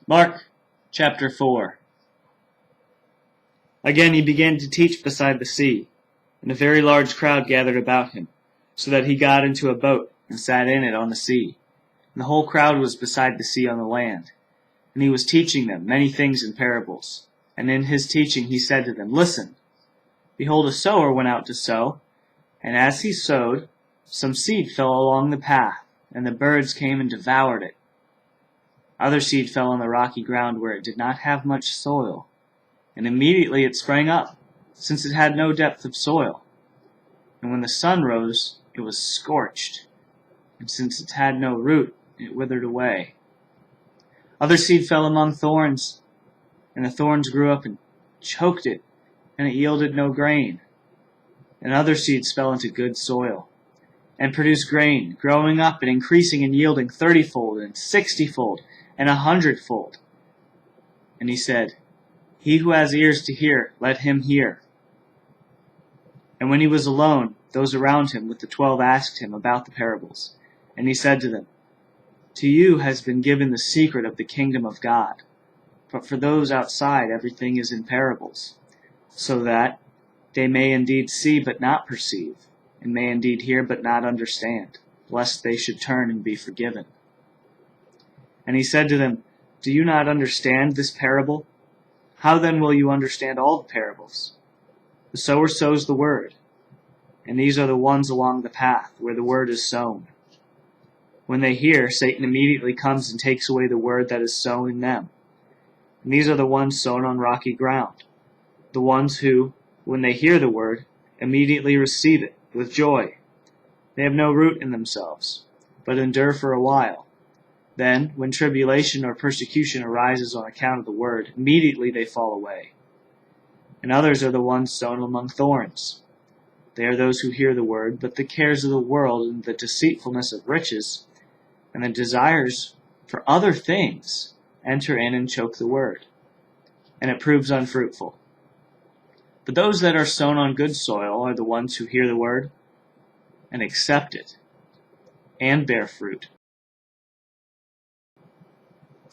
Mark chapter 4. Again he began to teach beside the sea, and a very large crowd gathered about him, so that he got into a boat and sat in it on the sea. And the whole crowd was beside the sea on the land. And he was teaching them many things in parables. And in his teaching he said to them, Listen, behold, a sower went out to sow, and as he sowed, some seed fell along the path, and the birds came and devoured it. Other seed fell on the rocky ground where it did not have much soil, and immediately it sprang up, since it had no depth of soil. And when the sun rose, it was scorched, and since it had no root, it withered away. Other seed fell among thorns, and the thorns grew up and choked it, and it yielded no grain. And other seeds fell into good soil, and produced grain, growing up and increasing and yielding 30-fold and 60-fold and 100-fold. And he said, He who has ears to hear, let him hear. And when he was alone, those around him with the 12 asked him about the parables. And he said to them, To you has been given the secret of the kingdom of God. But for those outside everything is in parables, so that they may indeed see but not perceive, and may indeed hear but not understand, lest they should turn and be forgiven. And he said to them, Do you not understand this parable? How then will you understand all the parables? The sower sows the word, and these are the ones along the path where the word is sown. When they hear, Satan immediately comes and takes away the word that is sown in them. And these are the ones sown on rocky ground, the ones who, when they hear the word, immediately receive it with joy. They have no root in themselves, but endure for a while. Then, when tribulation or persecution arises on account of the word, immediately they fall away. And others are the ones sown among thorns. They are those who hear the word, but the cares of the world and the deceitfulness of riches and the desires for other things enter in and choke the word, and it proves unfruitful. But those that are sown on good soil are the ones who hear the word and accept it and bear fruit,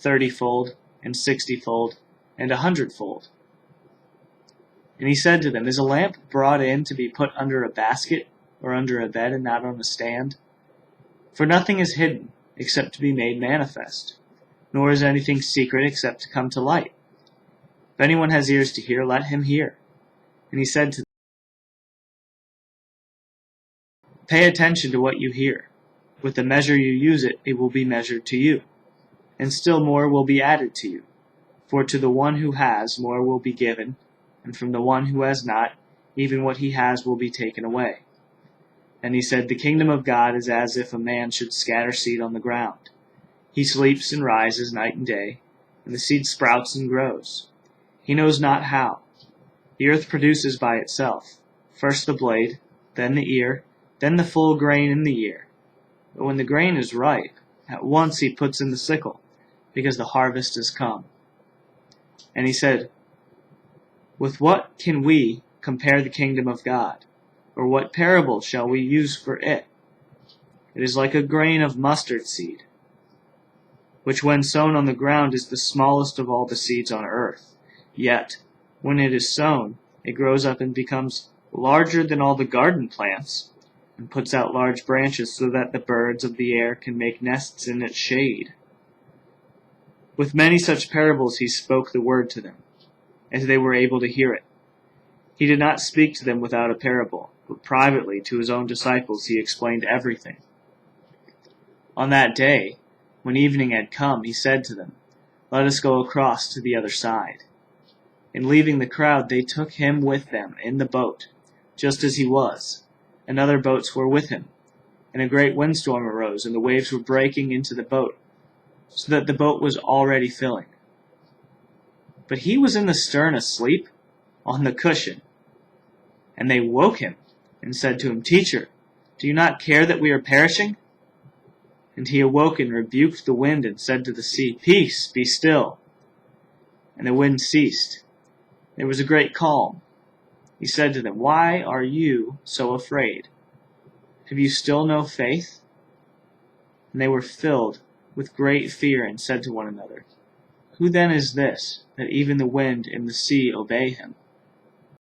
30-fold and 60-fold and 100-fold. And he said to them, Is a lamp brought in to be put under a basket or under a bed and not on a stand? For nothing is hidden except to be made manifest, nor is anything secret except to come to light. If anyone has ears to hear, let him hear. And he said to them, Pay attention to what you hear. With the measure you use it, it will be measured to you, and still more will be added to you. For to the one who has, more will be given, and from the one who has not, even what he has will be taken away. And he said, The kingdom of God is as if a man should scatter seed on the ground. He sleeps and rises night and day, and the seed sprouts and grows. He knows not how. The earth produces by itself, first the blade, then the ear, then the full grain in the ear. But when the grain is ripe, at once he puts in the sickle, because the harvest is come. And he said, With what can we compare the kingdom of God? Or what parable shall we use for it? It is like a grain of mustard seed, which when sown on the ground is the smallest of all the seeds on earth. Yet, when it is sown, it grows up and becomes larger than all the garden plants, and puts out large branches so that the birds of the air can make nests in its shade. With many such parables he spoke the word to them, as they were able to hear it. He did not speak to them without a parable, but privately to his own disciples he explained everything. On that day, when evening had come, he said to them, Let us go across to the other side. And leaving the crowd, they took him with them in the boat, just as he was, and other boats were with him. And a great windstorm arose, and the waves were breaking into the boat, so that the boat was already filling. But he was in the stern asleep, on the cushion. And they woke him, and said to him, Teacher, do you not care that we are perishing? And he awoke and rebuked the wind, and said to the sea, Peace, be still. And the wind ceased. There was a great calm. He said to them, Why are you so afraid? Have you still no faith? And they were filled with great fear, and said to one another, Who then is this, that even the wind and the sea obey him?